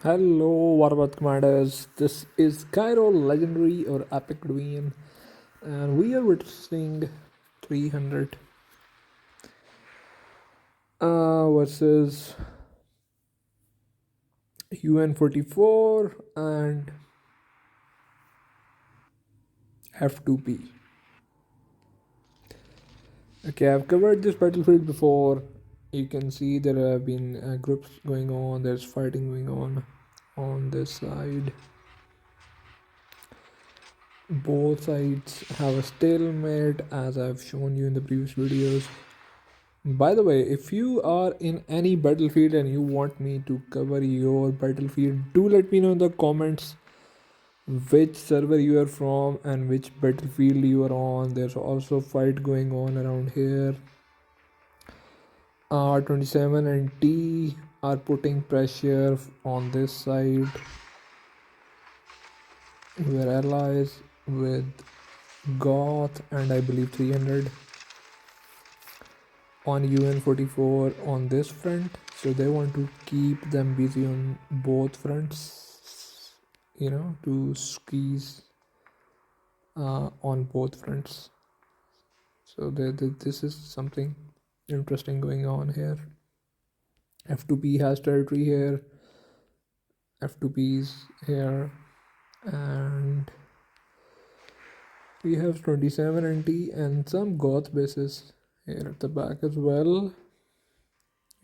Hello, Warpath commanders. This is Cairo Legendary or Epic Domain, and we are witnessing 300 versus UN44 and F2P. Okay, I've covered this battlefield before. You can see there have been groups going on, there's fighting going on this side. Both sides have a stalemate as I've shown you in the previous videos. By the way, if you are in any battlefield and you want me to cover your battlefield, do let me know in the comments which server you are from and which battlefield you are on. There's also fight going on around here. R27 and T are putting pressure on this side. We're allies with Goth and I believe 300 on UN44 on this front, so they want to keep them busy on both fronts, to squeeze on both fronts. So this is something interesting going on here. F2P has territory here, F2P's here, and we have 27 NT and some Goth bases here at the back as well.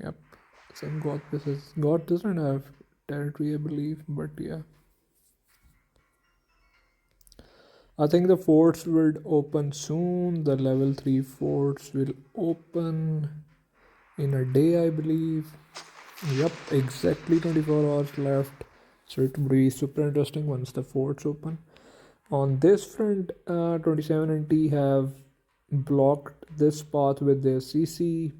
Yep, some Goth bases. Goth doesn't have territory, I believe, but yeah. I think the forts will open soon. The level 3 forts will open in a day, I believe. Yep, exactly 24 hours left. So it will be super interesting once the forts open. On this front, 27 and T have blocked this path with their CC.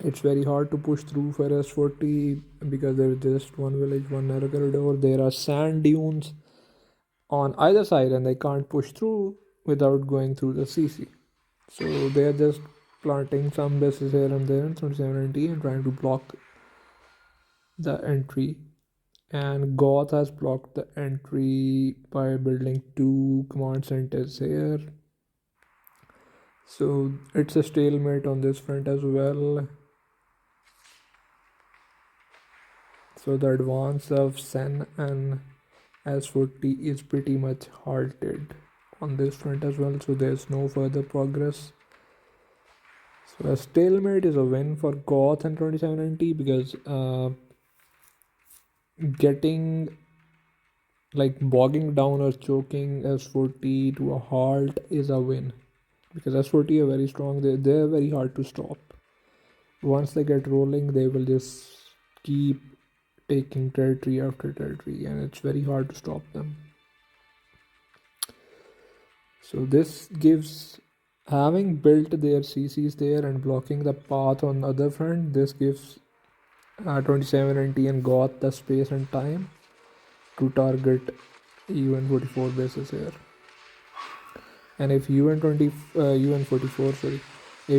It's very hard to push through for S40 because there is just one village, one narrow corridor. There are sand dunes on either side and they can't push through without going through the CC. So they are just planting some bases here and there in 2790 and trying to block the entry. And Goth has blocked the entry by building 2 command centers here. So it's a stalemate on this front as well. So the advance of Sen and S40 is pretty much halted on this front as well, so there's no further progress. So a stalemate is a win for Goth and 2790 because getting like bogging down or choking S40 to a halt is a win because S40 are very strong. They're very hard to stop. Once they get rolling, they will just keep taking territory after territory and it's very hard to stop them. So this gives, having built their CCs there and blocking the path on the other front, this gives 27 NT and Goth the space and time to target UN44 bases here. And if if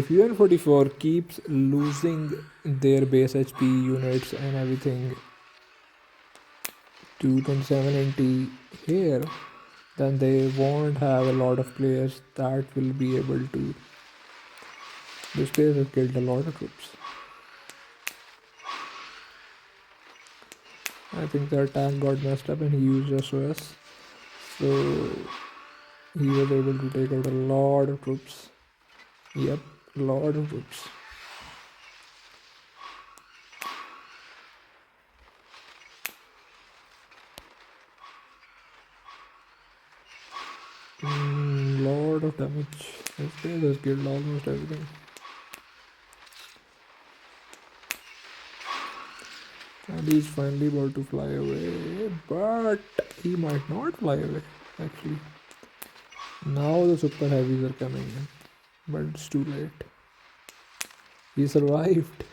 UN44 keeps losing their base HP units and everything to 27 NT here, then they won't have a lot of players that will be able to. This player has killed a lot of troops. I think the attack got messed up and he used SOS. So he was able to take out a lot of troops. Yep, a lot of troops. Lot of damage. This player has killed almost everything. And he's finally about to fly away, but he might not fly away actually. Now the super heavies are coming in, but it's too late. He survived.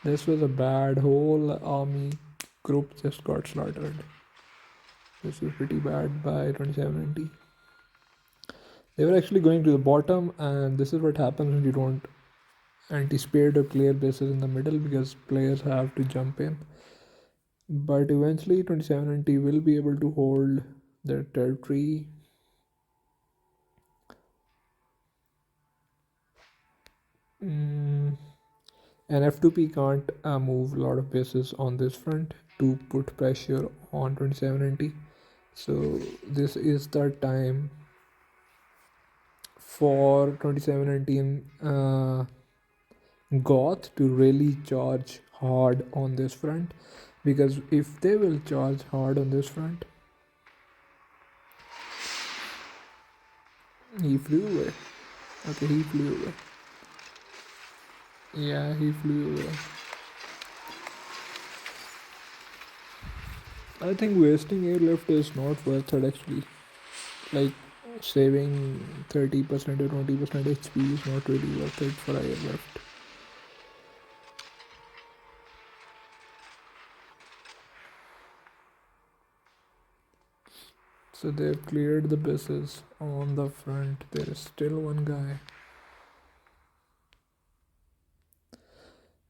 This was a bad. Whole army group just got slaughtered. This was pretty bad by 2790. They were actually going to the bottom, and this is what happens when you don't anticipate or clear bases in the middle because players have to jump in. but eventually 2790 will be able to hold their territory. Mm, and F2P can't move a lot of bases on this front to put pressure on 2790. So this is the time for 2719 Goth to really charge hard on this front, because if they will charge hard on this front, he flew away. Okay, he flew away. Yeah, he flew away. I think wasting airlift is not worth it actually. Like saving 30% or 20% HP is not really worth it for airlift. So they've cleared the bases on the front. There is still one guy.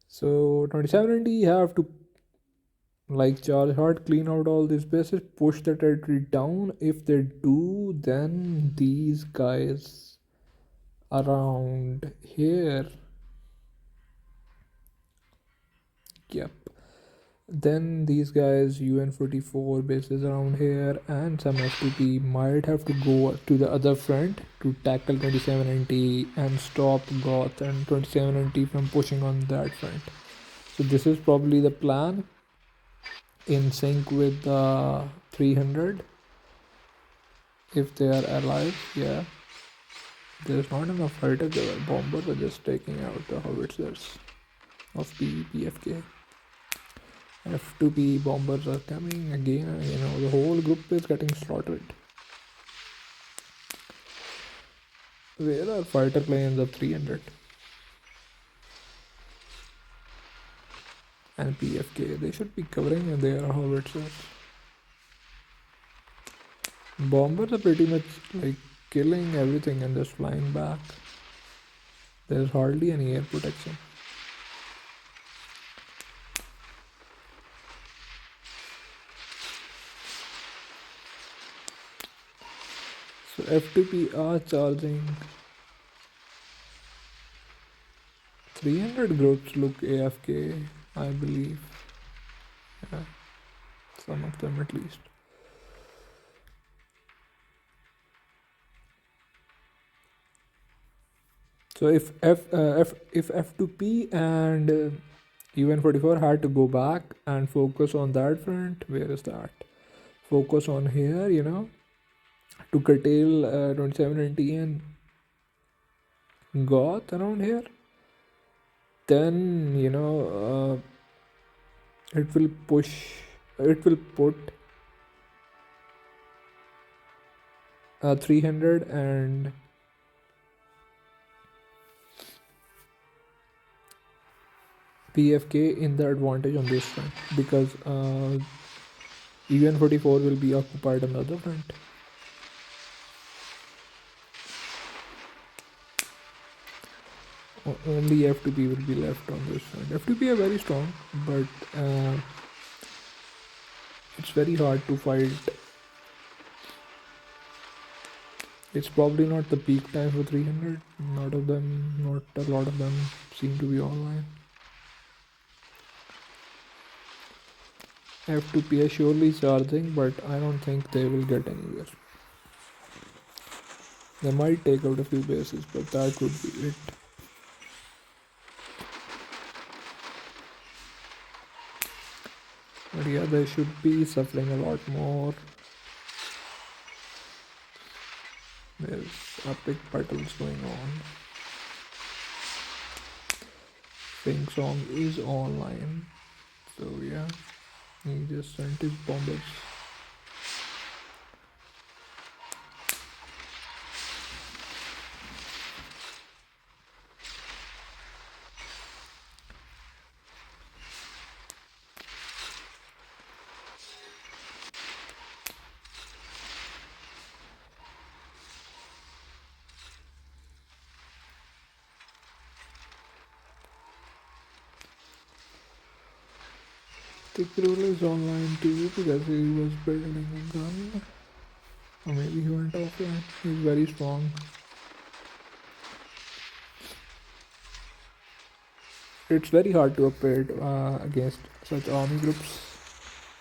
So 2790 have to like charge hard, clean out all these bases, push the territory down. If they do, then these guys around here, yep, then these guys UN44 bases around here and some F2P might have to go to the other front to tackle 2790 and stop Goth and 2790 from pushing on that front. So this is probably the plan, in sync with the 300 if they are alive. Yeah, there's not enough fighter. The bombers are just taking out the howitzers of PFK. F2P bombers are coming again. You know, the whole group is getting slaughtered. Where are fighter planes of 300 and PFK? They should be covering their howitzers. Bombers are pretty much like killing everything and just flying back. There's hardly any air protection. So F2P are charging. 300 groups look AFK, I believe. Yeah, some of them at least. So if F2P and UN44 had to go back and focus on that front, where is that? Focus on here, you know, to curtail 2790 and Goth around here. Then you know it will push. It will put 300 and PFK in the advantage on this front, because UN44 will be occupied on the other front. Only F2P will be left on this front. F2P are very strong, but it's very hard to fight. It's probably not the peak time for 300. Not a lot of them seem to be online. F2P is surely charging, but I don't think they will get anywhere. They might take out a few bases, but that would be it. But yeah, they should be suffering a lot more. There's epic battles going on. Sing Song is online. So yeah, he just sent his bombers. Tikrul is online too because he was building a gun. Or maybe he went offline. He's very strong. It's very hard to operate against such army groups.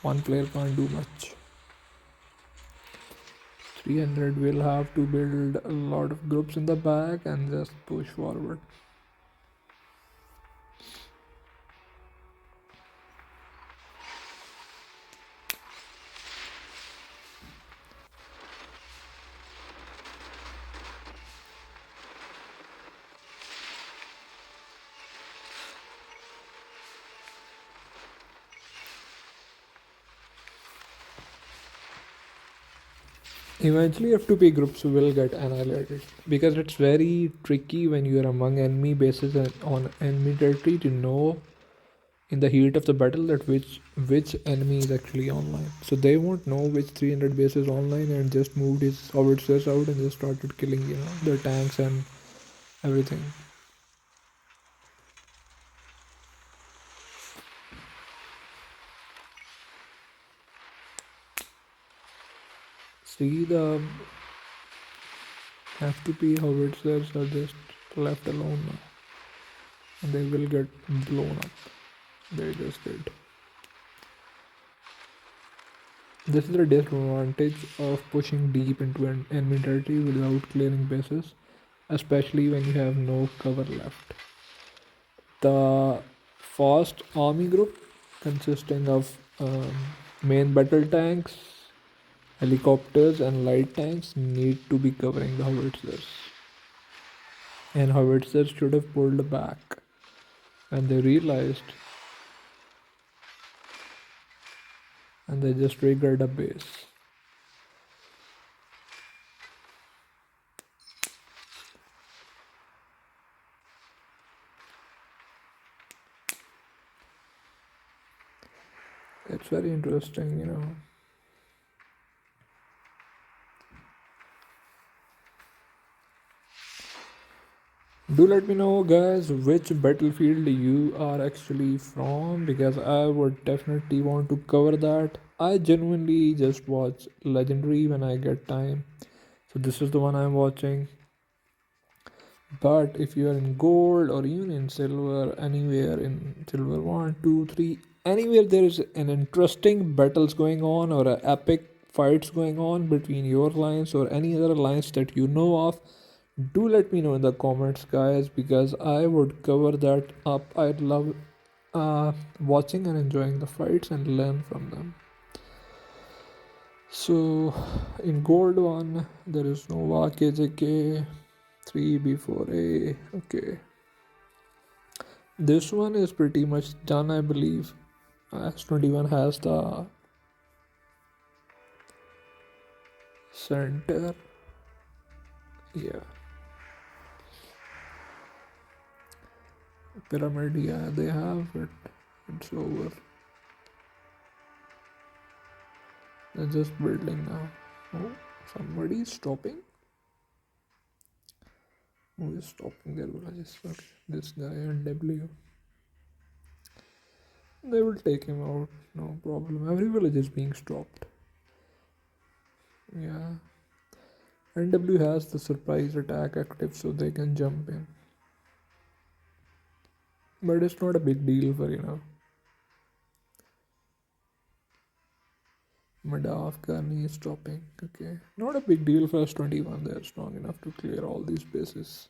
One player can't do much. 300 will have to build a lot of groups in the back and just push forward. Eventually, F2P groups will get annihilated because it's very tricky when you are among enemy bases and on enemy territory to know in the heat of the battle that which enemy is actually online. So they won't know which 300 base is online and just moved his howitzers out and just started killing their tanks and everything. See, the F2P howitzers are just left alone now and they will get blown up. They just did. This is the disadvantage of pushing deep into an enemy territory without clearing bases, especially when you have no cover left. The fast army group, consisting of main battle tanks, helicopters, and light tanks, need to be covering the howitzers. And howitzers should have pulled back when they realized, and they just triggered a base. It's very interesting. Do let me know, guys, which battlefield you are actually from because I would definitely want to cover that. I genuinely just watch Legendary when I get time. So, this is the one I'm watching. But if you are in gold or even in silver, anywhere in silver 1, 2, 3, anywhere there is an interesting battles going on or a epic fights going on between your lines or any other lines that you know of, do let me know in the comments, guys, because I would cover that up. I'd love watching and enjoying the fights and learn from them. So in gold 1 there is Nova KJK 3B4A. Okay, this one is pretty much done, I believe. S21 has the center. Yeah, pyramid, yeah, they have it. It's over. They're just building now. Oh, somebody is stopping. Who is stopping their villages? Okay, this guy and W. They will take him out, no problem. Every village is being stopped. Yeah. NW has the surprise attack active so they can jump in. But it's not a big deal for. Madaf Karni is stopping. Okay. Not a big deal for S21. They're strong enough to clear all these bases.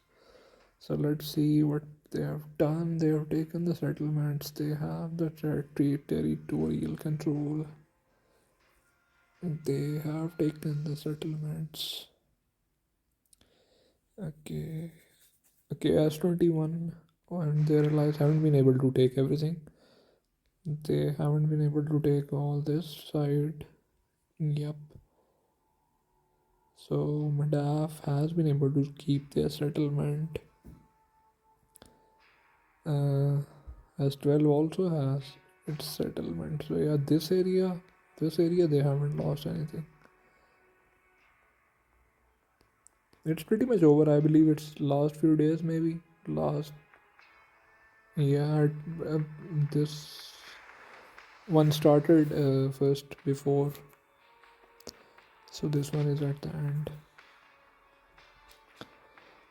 So let's see what they have done. They have taken the settlements. They have the territorial control. They have taken the settlements. Okay. Okay, S21 and their allies haven't been able to take everything. They haven't been able to take all this side. Yep. So Madaf has been able to keep their settlement. S12 also has its settlement. So yeah, this area they haven't lost anything. It's pretty much over. I believe it's last few days, maybe last. Yeah, this One started first before, so this one is at the end.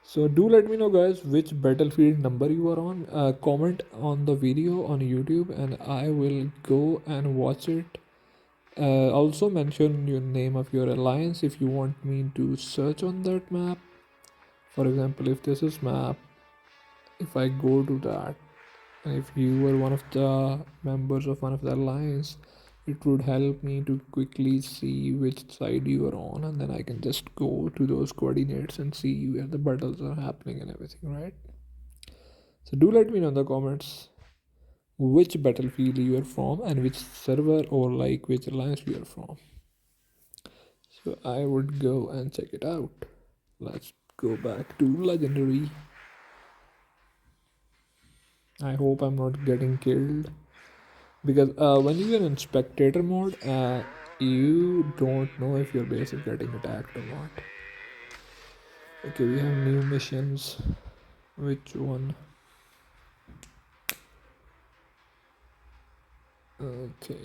So do let me know, guys, which battlefield number you are on. Comment on the video on YouTube and I will go and watch it. Also mention your name of your alliance if you want me to search on that map. For example, if this is map, if I go to that, and if you were one of the members of one of the alliance, it would help me to quickly see which side you are on, and then I can just go to those coordinates and see where the battles are happening and everything, right? So do let me know in the comments which battlefield you are from and which server or like which alliance you are from. So I would go and check it out. Let's go back to legendary. I hope I'm not getting killed because when you're in spectator mode, you don't know if your base is getting attacked or not. Okay, we have new missions. Which one? Okay.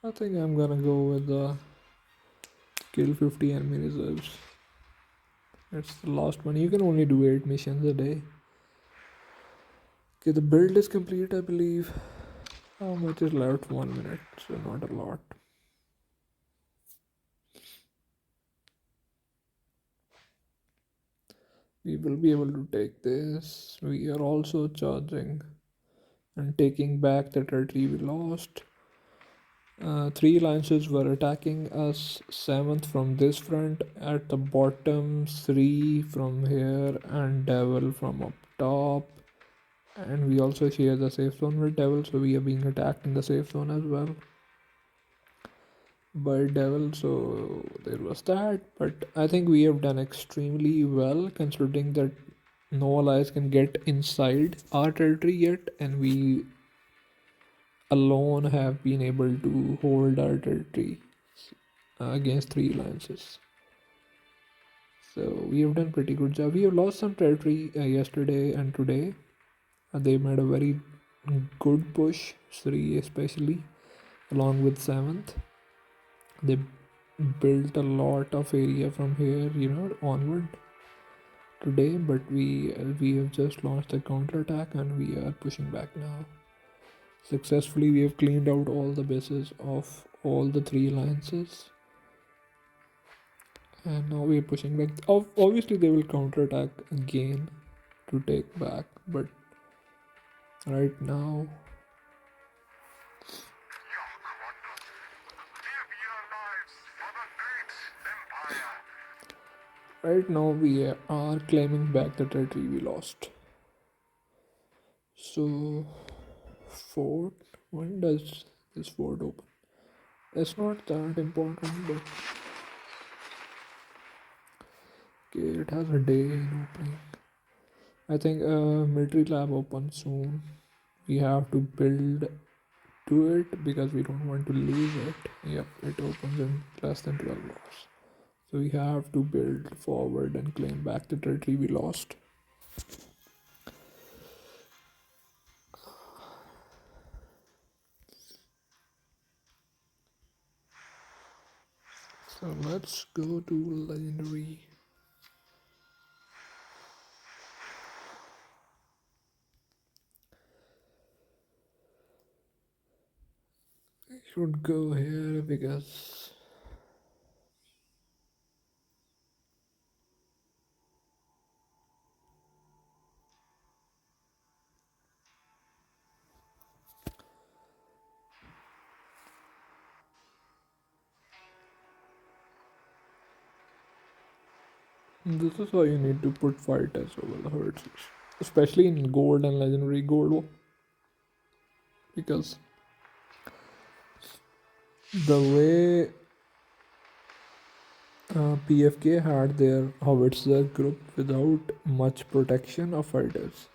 I think I'm gonna go with the kill 50 enemy reserves. It's the last one. You can only do 8 missions a day. Okay, the build is complete, I believe. How much is left? 1 minute, so not a lot. We will be able to take this. We are also charging and taking back the territory we lost. 3 alliances were attacking us. 7th from this front at the bottom, 3 from here, and Devil from up top. And we also share the safe zone with Devil, so we are being attacked in the safe zone as well by Devil. So there was that, but I think we have done extremely well considering that no allies can get inside our territory yet, and we alone have been able to hold our territory against 3 alliances. So we have done pretty good job. We have lost some territory yesterday and today. They made a very good push, 3 especially, along with 7th. They built a lot of area from here, onward today, but we have just launched a counter attack and we are pushing back now. Successfully, we have cleaned out all the bases of all the 3 alliances, and now we are pushing back. Obviously, they will counter attack again to take back, but right now, we are claiming back the territory we lost. So, fort. When does this fort open? It's not that important, but okay, it has a day in opening. I think military lab opens soon. We have to build to it because we don't want to lose it. Yep, it opens in less than 12 hours. So we have to build forward and claim back the territory we lost. So let's go to legendary. I should go here because this is how you need to put fighters over the herds, especially in gold and legendary gold, because the way PFK had their howitzer group without much protection of fighters.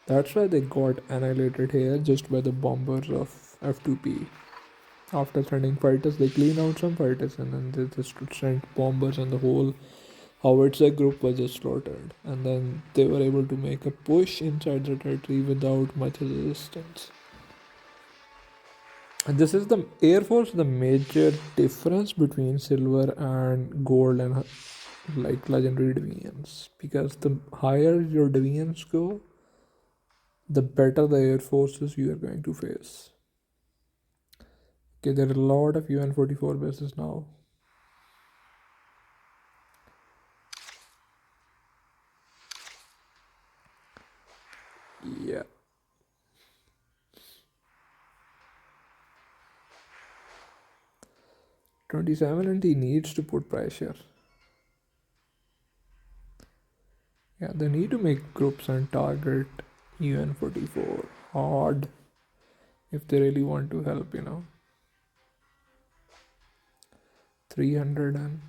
That's why they got annihilated here just by the bombers of F2P. After sending fighters, they clean out some fighters and then they just sent bombers, and the whole howitzer group was just slaughtered. And then they were able to make a push inside the territory without much resistance. And this is the Air Force, the major difference between silver and gold and like legendary divisions, because the higher your divisions go, the better the air forces you are going to face. Okay, there are a lot of UN-44 bases now. Yeah. '27 and he needs to put pressure. Yeah, they need to make groups and target UN-44 hard if they really want to help, 300 and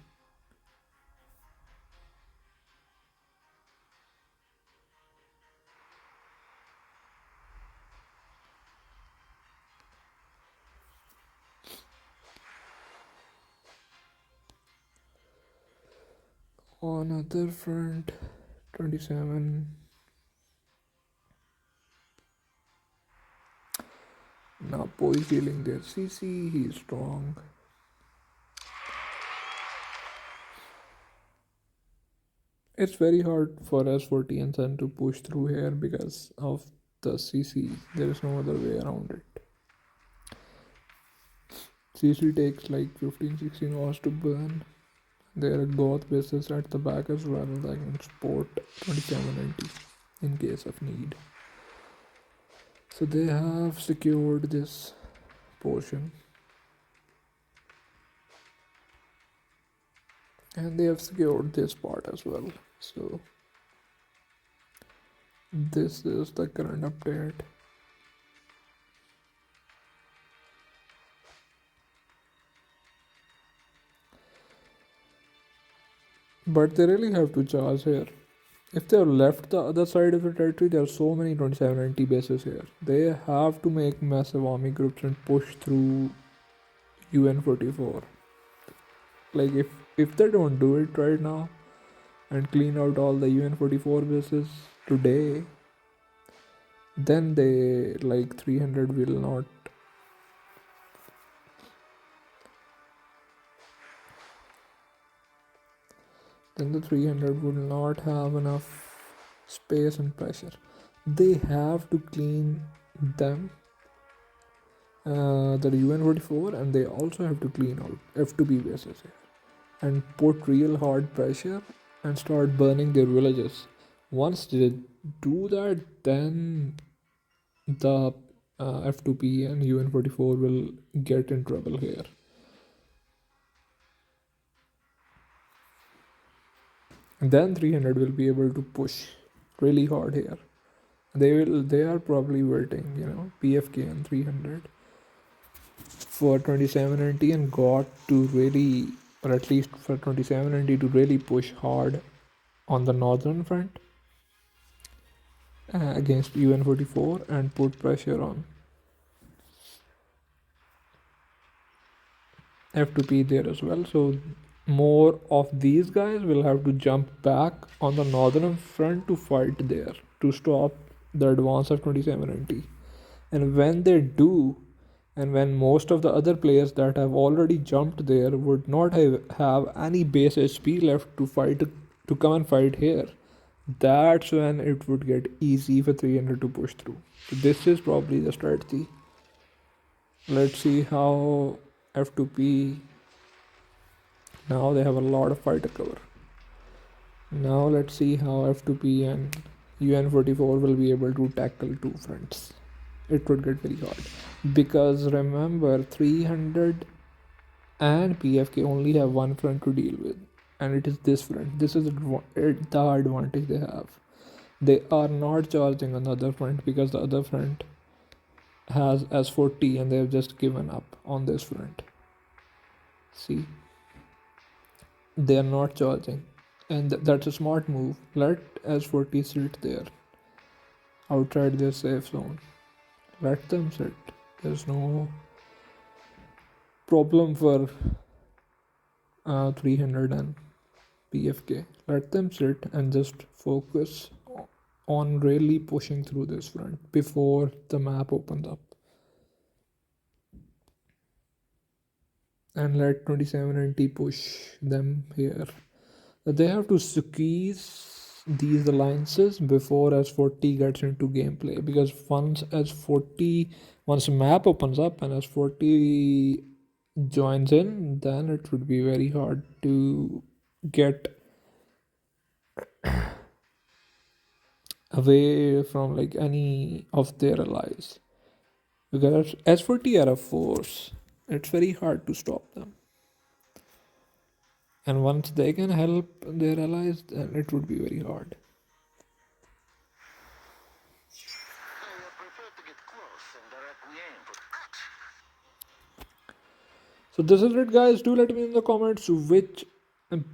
on other front, 27. Napo is healing their CC, he's strong. It's very hard for us for TNSN to push through here because of the CC. There is no other way around it. CC takes like 15-16 hours to burn. There are goth bases at the back as well that can support 2790 in case of need. So they have secured this portion. And they have secured this part as well. So this is the current update. But they really have to charge here. If they have left the other side of the territory, there are so many 2790 bases here. They have to make massive army groups and push through UN-44. Like if they don't do it right now and clean out all the UN-44 bases today, then they like 300 will not. Then the 300 will not have enough space and pressure. They have to clean them, the UN-44, and they also have to clean out F2B bases here and put real hard pressure and start burning their villages. Once they do that, then the F2P and UN-44 will get in trouble here. And then 300 will be able to push really hard here. They are probably waiting, PFK and 300 for 2790 and got to really, or at least for 2790 to really push hard on the northern front against UN-44 and put pressure on F2P there as well. So more of these guys will have to jump back on the northern front to fight there to stop the advance of 2790. And when they do, and when most of the other players that have already jumped there would not have any base HP left to come and fight here, that's when it would get easy for 300 to push through. So this is probably the strategy. Let's see how F2P, now they have a lot of fighter cover. Now let's see how F2P and UN-44 will be able to tackle two fronts. It would get very hard because remember 300 and PFK only have one front to deal with, and it is this front. This is the advantage they have. They are not charging on the other front because the other front has S40 and they have just given up on this front. See, they are not charging, and that's a smart move. Let S40 sit there outside their safe zone. Let them sit. There's no problem for 300 and PFK. Let them sit and just focus on really pushing through this front before the map opens up. And let 27 and T push them here. They have to squeeze these alliances before S40 gets into gameplay, because once map opens up and S40 joins in, then it would be very hard to get away from like any of their allies, because S40 are a force. It's very hard to stop them, and once they can help their allies, then it would be very hard. So this is it, guys. Do let me in the comments which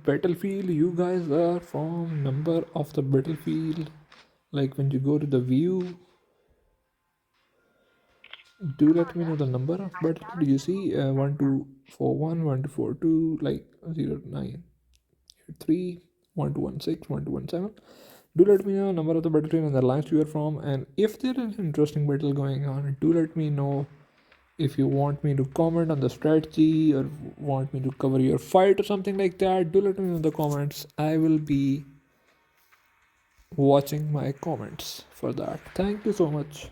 battlefield you guys are from, number of the battlefield, like when you go to the view. Do let me know the number of battlefield you see. 1241, 1242, like 09, 3, 1216, 1217. Do let me know number of the battlefield and the alliance you are from, and if there is an interesting battle going on, do let me know. If you want me to comment on the strategy or want me to cover your fight or something like that, do let me know in the comments. I will be watching my comments for that. Thank you so much.